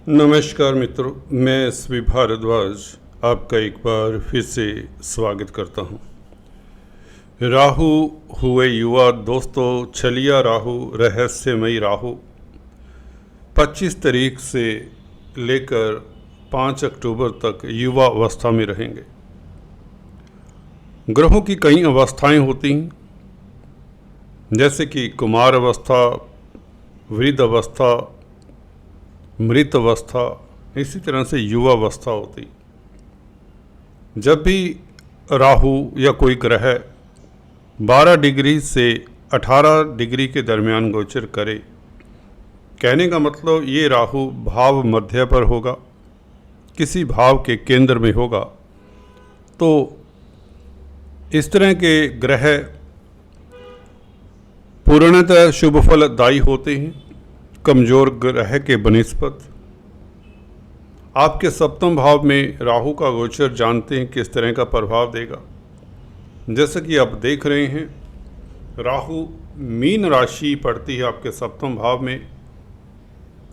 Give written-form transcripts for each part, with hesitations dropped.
नमस्कार मित्रों, मैं एस.वी. भारद्वाज आपका एक बार फिर से स्वागत करता हूं। राहु हुए युवा दोस्तों, छलिया राहु, रहस्यमयी राहु 25 तारीख से लेकर 5 अक्टूबर तक युवा अवस्था में रहेंगे। ग्रहों की कई अवस्थाएं होती हैं, जैसे कि कुमार अवस्था, वृद्ध अवस्था, मृत अवस्था, इसी तरह से युवा अवस्था होती। जब भी राहु या कोई ग्रह 12 डिग्री से 18 डिग्री के दरमियान गोचर करे, कहने का मतलब ये राहु भाव मध्य पर होगा, किसी भाव के केंद्र में होगा, तो इस तरह के ग्रह पूर्णतः शुभ फलदायी होते हैं। कमज़ोर ग्रह के बनिस्पत आपके सप्तम भाव में राहु का गोचर जानते हैं किस तरह का प्रभाव देगा। जैसा कि आप देख रहे हैं, राहु मीन राशि पड़ती है आपके सप्तम भाव में।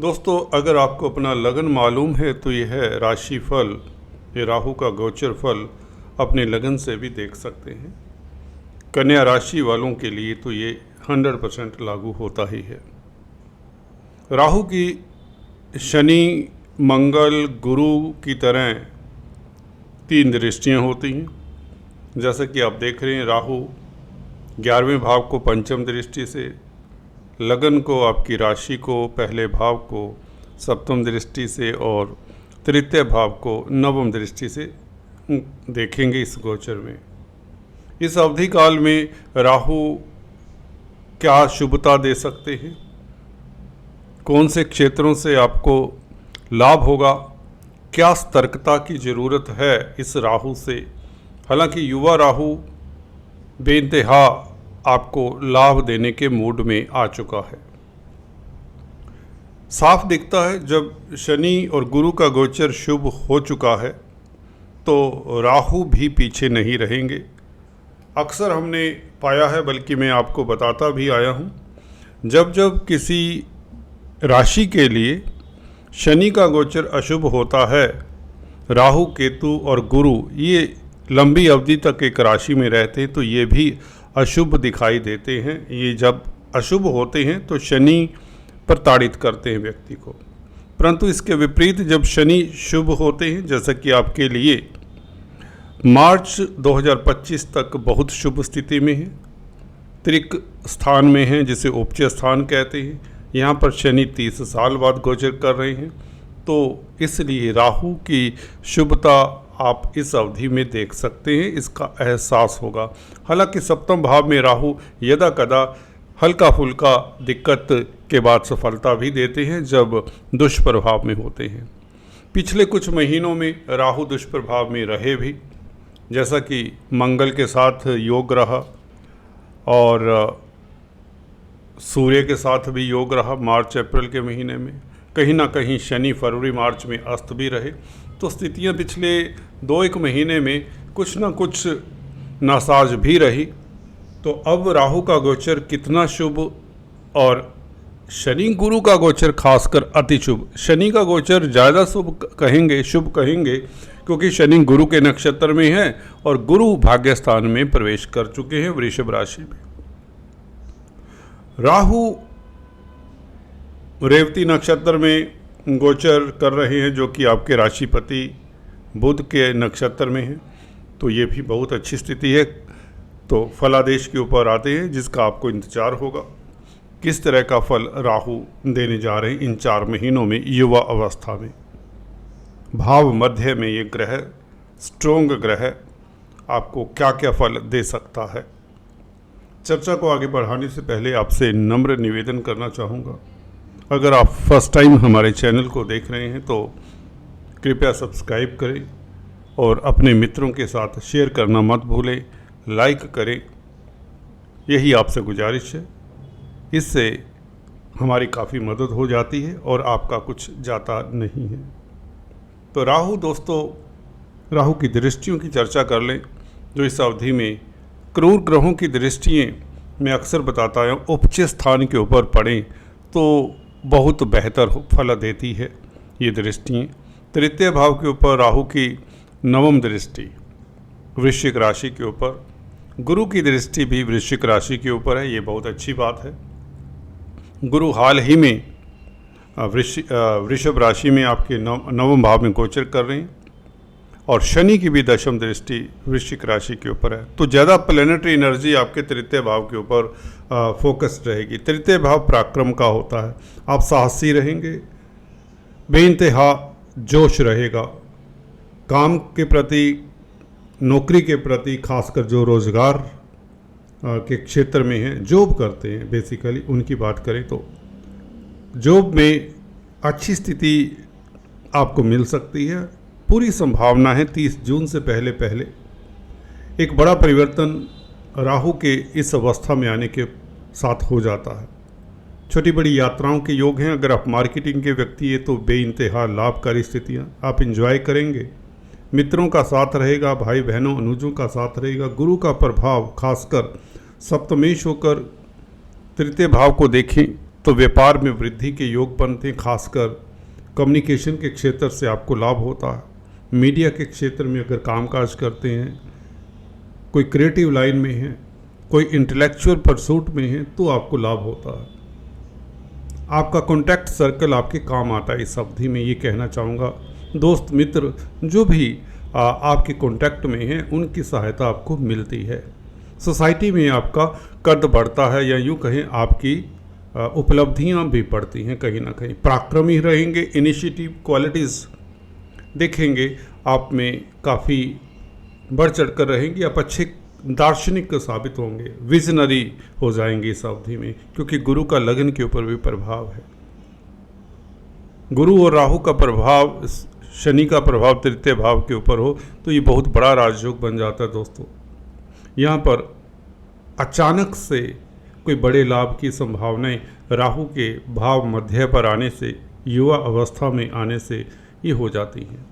दोस्तों, अगर आपको अपना लगन मालूम है तो यह है राशि फल, ये राहु का गोचर फल अपने लगन से भी देख सकते हैं। कन्या राशि वालों के लिए तो ये 100% लागू होता ही है। राहु की शनि, मंगल, गुरु की तरह 3 दृष्टियां होती हैं। जैसे कि आप देख रहे हैं, राहु 11वें भाव को पंचम दृष्टि से, लगन को, आपकी राशि को, पहले भाव को सप्तम दृष्टि से और तृतीय भाव को नवम दृष्टि से देखेंगे इस गोचर में। इस अवधि काल में राहु क्या शुभता दे सकते हैं, कौन से क्षेत्रों से आपको लाभ होगा, क्या सतर्कता की ज़रूरत है इस राहु से। हालांकि युवा राहु बेइंतहा आपको लाभ देने के मूड में आ चुका है। साफ दिखता है जब शनि और गुरु का गोचर शुभ हो चुका है तो राहु भी पीछे नहीं रहेंगे। अक्सर हमने पाया है, बल्कि मैं आपको बताता भी आया हूँ, जब जब किसी राशि के लिए शनि का गोचर अशुभ होता है, राहु, केतु और गुरु ये लंबी अवधि तक एक राशि में रहते हैं तो ये भी अशुभ दिखाई देते हैं। ये जब अशुभ होते हैं तो शनि प्रताड़ित करते हैं व्यक्ति को, परंतु इसके विपरीत जब शनि शुभ होते हैं, जैसा कि आपके लिए मार्च 2025 तक बहुत शुभ स्थिति में है, त्रिक स्थान में है जिसे उपचय स्थान कहते हैं। यहाँ पर शनि 30 साल बाद गोचर कर रहे हैं, तो इसलिए राहु की शुभता आप इस अवधि में देख सकते हैं, इसका एहसास होगा। हालांकि सप्तम भाव में राहु यदा कदा हल्का फुल्का दिक्कत के बाद सफलता भी देते हैं जब दुष्प्रभाव में होते हैं। पिछले कुछ महीनों में राहु दुष्प्रभाव में रहे भी, जैसा कि मंगल के साथ योग रहा और सूर्य के साथ भी योग रहा मार्च अप्रैल के महीने में। कहीं ना कहीं शनि फरवरी मार्च में अस्त भी रहे, तो स्थितियां पिछले 2-1 महीने में कुछ ना कुछ नासाज भी रही। तो अब राहु का गोचर कितना शुभ, और शनि गुरु का गोचर खासकर अति शुभ। शनि का गोचर ज़्यादा शुभ कहेंगे क्योंकि शनि गुरु के नक्षत्र में है और गुरु भाग्य स्थान में प्रवेश कर चुके हैं वृषभ राशि में। राहु रेवती नक्षत्र में गोचर कर रहे हैं, जो कि आपके राशिपति बुध के नक्षत्र में है, तो ये भी बहुत अच्छी स्थिति है। तो फलादेश के ऊपर आते हैं जिसका आपको इंतजार होगा, किस तरह का फल राहु देने जा रहे हैं इन 4 महीनों में युवा अवस्था में। भाव मध्य में ये ग्रह, स्ट्रोंग ग्रह, आपको क्या क्या फल दे सकता है। चर्चा को आगे बढ़ाने से पहले आपसे नम्र निवेदन करना चाहूँगा, अगर आप फर्स्ट टाइम हमारे चैनल को देख रहे हैं तो कृपया सब्सक्राइब करें और अपने मित्रों के साथ शेयर करना मत भूलें, लाइक करें, यही आपसे गुजारिश है। इससे हमारी काफ़ी मदद हो जाती है और आपका कुछ जाता नहीं है। तो राहु दोस्तों, राहु की दृष्टियों की चर्चा कर लें जो इस अवधि में क्रूर ग्रहों की दृष्टियाँ मैं अक्सर बताता हूँ उपचय स्थान के ऊपर पड़ें तो बहुत बेहतर फल देती है। ये दृष्टि। तृतीय भाव के ऊपर राहु की नवम दृष्टि वृश्चिक राशि के ऊपर, गुरु की दृष्टि भी वृश्चिक राशि के ऊपर है, ये बहुत अच्छी बात है। गुरु हाल ही में वृषभ राशि में आपके नवम भाव में गोचर कर रहे हैं और शनि की भी दशम दृष्टि वृश्चिक राशि के ऊपर है। तो ज़्यादा प्लैनेटरी एनर्जी आपके तृतीय भाव के ऊपर फोकस्ड रहेगी। तृतीय भाव पराक्रम का होता है, आप साहसी रहेंगे, बेइंतहा जोश रहेगा, काम के प्रति, नौकरी के प्रति, खासकर जो रोज़गार के क्षेत्र में हैं, जॉब करते हैं बेसिकली उनकी बात करें तो जॉब में अच्छी स्थिति आपको मिल सकती है। पूरी संभावना है 30 जून से पहले पहले एक बड़ा परिवर्तन राहु के इस अवस्था में आने के साथ हो जाता है। छोटी बड़ी यात्राओं के योग हैं। अगर आप मार्केटिंग के व्यक्ति हैं तो बेइंतहा लाभकारी स्थितियाँ आप इंजॉय करेंगे। मित्रों का साथ रहेगा, भाई बहनों अनुजों का साथ रहेगा। गुरु का प्रभाव खासकर सप्तमेश होकर तृतीय भाव को देखें तो व्यापार में वृद्धि के योग बनते हैं। खासकर कम्युनिकेशन के क्षेत्र से आपको लाभ होता है। मीडिया के क्षेत्र में अगर कामकाज करते हैं, कोई क्रिएटिव लाइन में है, कोई इंटेलेक्चुअल परसूट में है तो आपको लाभ होता है। आपका कॉन्टैक्ट सर्कल आपके काम आता है। इस अवधि में ये कहना चाहूँगा, दोस्त मित्र जो भी आपके कॉन्टैक्ट में हैं उनकी सहायता आपको मिलती है। सोसाइटी में आपका कद बढ़ता है या यूँ कहें आपकी उपलब्धियां भी बढ़ती हैं। कहीं ना कहीं पराक्रमी रहेंगे, इनिशिएटिव क्वालिटीज़ देखेंगे आप में, काफ़ी बढ़ चढ़ कर रहेंगे। आप अच्छे दार्शनिक साबित होंगे, विजनरी हो जाएंगे इस अवधि में, क्योंकि गुरु का लगन के ऊपर भी प्रभाव है। गुरु और राहु का प्रभाव, शनि का प्रभाव तृतीय भाव के ऊपर हो तो ये बहुत बड़ा राजयोग बन जाता है दोस्तों। यहाँ पर अचानक से कोई बड़े लाभ की संभावनाएं राहु के भाव मध्य पर आने से, युवा अवस्था में आने से ये हो जाती हैं।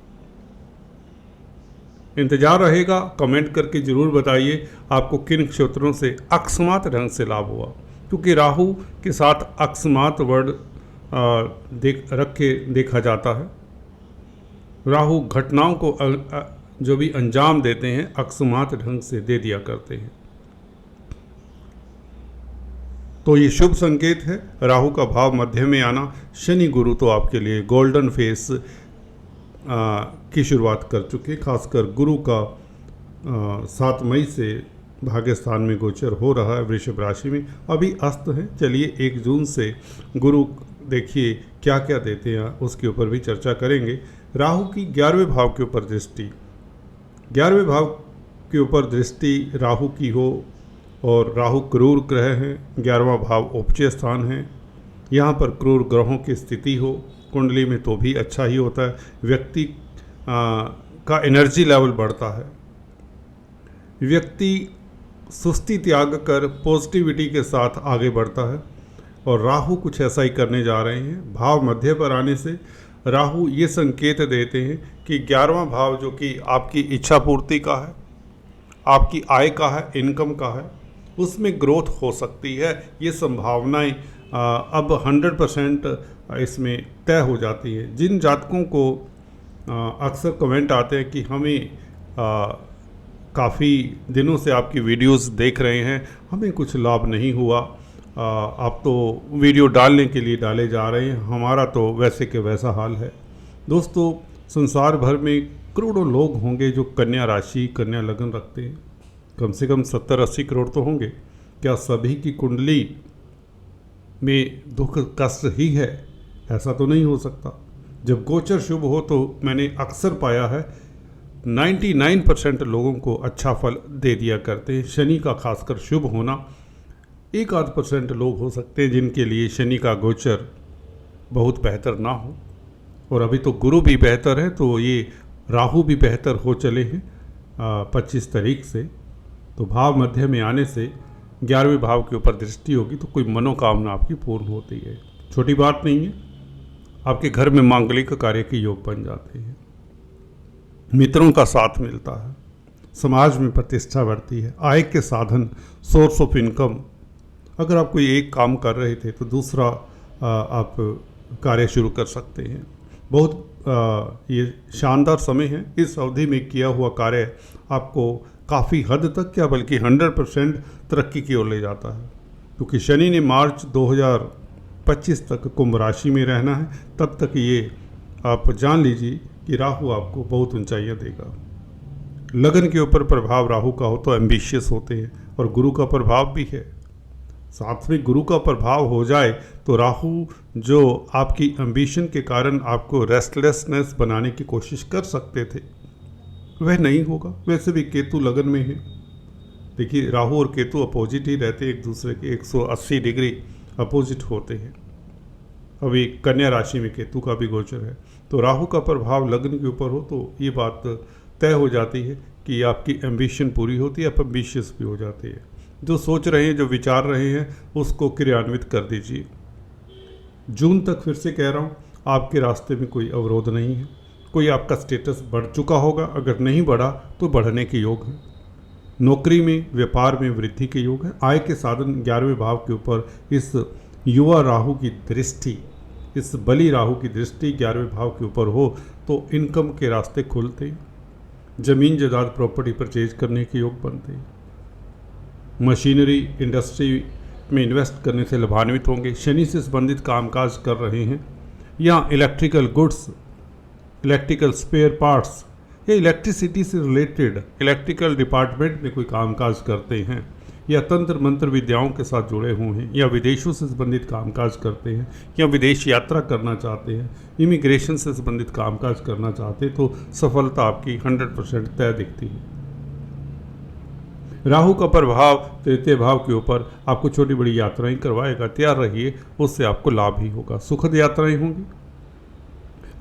इंतजार रहेगा, कमेंट करके ज़रूर बताइए आपको किन क्षेत्रों से अकस्मात ढंग से लाभ हुआ, क्योंकि राहु के साथ अकस्मात वर्ड रख के देखा जाता है। राहु घटनाओं को जो भी अंजाम देते हैं अकस्मात ढंग से दे दिया करते हैं। तो ये शुभ संकेत है राहु का भाव मध्य में आना। शनि गुरु तो आपके लिए गोल्डन फेस की शुरुआत कर चुके। खासकर गुरु का 7 मई से भाग्यस्थान में गोचर हो रहा है वृषभ राशि में, अभी अस्त है। चलिए 1 जून से गुरु देखिए क्या क्या देते हैं, उसके ऊपर भी चर्चा करेंगे। राहु की 11वें भाव के ऊपर दृष्टि, 11वें भाव के ऊपर दृष्टि राहु की हो और राहु क्रूर ग्रह है, 11वां भाव उपचय स्थान है। यहाँ पर क्रूर ग्रहों की स्थिति हो कुंडली में तो भी अच्छा ही होता है। व्यक्ति का एनर्जी लेवल बढ़ता है, व्यक्ति सुस्ती त्याग कर पॉजिटिविटी के साथ आगे बढ़ता है। और राहु कुछ ऐसा ही करने जा रहे हैं। भाव मध्य पर आने से राहु ये संकेत देते हैं कि 11वां भाव जो कि आपकी इच्छा पूर्ति का है, आपकी आय का है, इनकम का है, उसमें ग्रोथ हो सकती है। ये संभावनाएं अब 100% इसमें तय हो जाती है। जिन जातकों को अक्सर कमेंट आते हैं कि हमें काफ़ी दिनों से आपकी वीडियोस देख रहे हैं, हमें कुछ लाभ नहीं हुआ, आप तो वीडियो डालने के लिए डाले जा रहे हैं, हमारा तो वैसे के वैसा हाल है। दोस्तों, संसार भर में करोड़ों लोग होंगे जो कन्या राशि, कन्या लगन रखते हैं। कम से कम 70-80 करोड़ तो होंगे। क्या सभी की कुंडली में दुख कष्ट ही है? ऐसा तो नहीं हो सकता। जब गोचर शुभ हो तो मैंने अक्सर पाया है 99% लोगों को अच्छा फल दे दिया करते हैं। शनि का खासकर शुभ होना, 1-8% लोग हो सकते हैं जिनके लिए शनि का गोचर बहुत बेहतर ना हो। और अभी तो गुरु भी बेहतर है, तो ये राहु भी बेहतर हो चले हैं 25 तारीख से। तो भाव मध्य में आने से 11वें भाव के ऊपर दृष्टि होगी तो कोई मनोकामना आपकी पूर्ण होती है। छोटी बात नहीं है, आपके घर में मांगलिक कार्य के योग बन जाते हैं, मित्रों का साथ मिलता है, समाज में प्रतिष्ठा बढ़ती है, आय के साधन, सोर्स ऑफ इनकम। अगर आप कोई एक काम कर रहे थे तो दूसरा आप कार्य शुरू कर सकते हैं। बहुत ये शानदार समय है। इस अवधि में किया हुआ कार्य आपको काफ़ी हद तक क्या बल्कि 100% तरक्की की ओर ले जाता है, क्योंकि शनि ने मार्च 2025 तक कुंभ राशि में रहना है। तब तक ये आप जान लीजिए कि राहु आपको बहुत ऊंचाइयां देगा। लगन के ऊपर प्रभाव राहु का हो तो एम्बिशियस होते हैं, और गुरु का प्रभाव भी है। साथ में गुरु का प्रभाव हो जाए तो राहु जो आपकी एम्बिशन के कारण आपको रेस्टलेसनेस बनाने की कोशिश कर सकते थे, वह नहीं होगा। वैसे भी केतु लगन में है। देखिए, राहु और केतु अपोजिट ही रहते हैं, एक दूसरे के 180 डिग्री अपोजिट होते हैं। अभी कन्या राशि में केतु का भी गोचर है, तो राहु का प्रभाव लगन के ऊपर हो तो ये बात तय हो जाती है कि आपकी एम्बिशन पूरी होती है, आप एम्बिशियस भी हो जाते हैं। जो सोच रहे हैं, जो विचार रहे हैं, उसको क्रियान्वित कर दीजिए। जून तक फिर से कह रहा हूँ, आपके रास्ते में कोई अवरोध नहीं है। कोई आपका स्टेटस बढ़ चुका होगा, अगर नहीं बढ़ा तो बढ़ने के योग है। नौकरी में, व्यापार में वृद्धि के योग है। आय के साधन 11वें भाव के ऊपर इस युवा राहु की दृष्टि, इस बली राहु की दृष्टि 11वें भाव के ऊपर हो तो इनकम के रास्ते खुलते हैं। जमीन जायदाद प्रॉपर्टी परचेज करने के योग बनते हैं। मशीनरी इंडस्ट्री में इन्वेस्ट करने से लाभान्वित होंगे। शनि से संबंधित कामकाज कर रहे हैं या electrical goods, electrical spare parts या इलेक्ट्रिसिटी से रिलेटेड इलेक्ट्रिकल डिपार्टमेंट में कोई कामकाज करते हैं, या तंत्र मंत्र विद्याओं के साथ जुड़े हुए हैं, या विदेशों से संबंधित कामकाज करते हैं, या विदेश यात्रा करना चाहते हैं, इमिग्रेशन से संबंधित कामकाज करना चाहते हैं, तो सफलता आपकी 100% तय दिखती है। राहु का प्रभाव तृतीय भाव के ऊपर आपको छोटी बड़ी यात्राएं करवाएगा। तैयार रहिए, उससे आपको लाभ ही होगा। सुखद यात्राएं होंगी।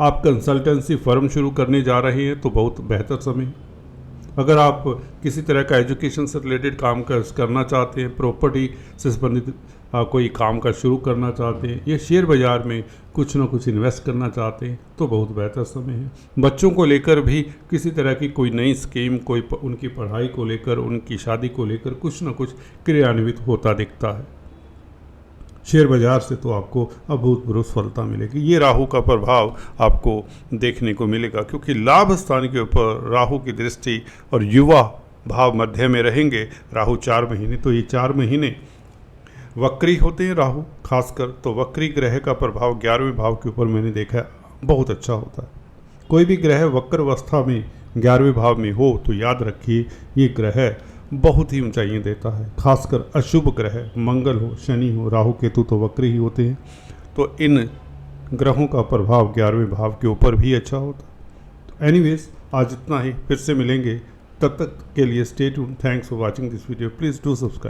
आप कंसल्टेंसी फर्म शुरू करने जा रहे हैं तो बहुत बेहतर समय है। अगर आप किसी तरह का एजुकेशन से रिलेटेड काम करना चाहते हैं, प्रॉपर्टी से संबंधित कोई काम का शुरू करना चाहते हैं, या शेयर बाज़ार में कुछ ना कुछ इन्वेस्ट करना चाहते हैं, तो बहुत बेहतर समय है। बच्चों को लेकर भी किसी तरह की कोई नई स्कीम, कोई उनकी पढ़ाई को लेकर, उनकी शादी को लेकर कुछ ना कुछ क्रियान्वित होता दिखता है। शेयर बाजार से तो आपको अभूतपूर्व सफलता मिलेगी। ये राहु का प्रभाव आपको देखने को मिलेगा, क्योंकि लाभ स्थान के ऊपर राहु की दृष्टि और युवा भाव मध्य में रहेंगे राहु 4 महीने। तो ये 4 महीने वक्री होते हैं राहु, खासकर तो वक्री ग्रह का प्रभाव 11वें भाव के ऊपर मैंने देखा बहुत अच्छा होता है। कोई भी ग्रह वक्र अवस्था में 11वें भाव में हो तो याद रखिए ये ग्रह बहुत ही ऊंचाइयां देता है। खासकर अशुभ ग्रह मंगल हो, शनि हो, राहु केतु तो वक्री ही होते हैं, तो इन ग्रहों का प्रभाव 11वें भाव के ऊपर भी अच्छा होता है। तो एनीवेज, आज इतना ही, फिर से मिलेंगे। तब तक के लिए stay tuned. Thanks for watching this video. Please do subscribe.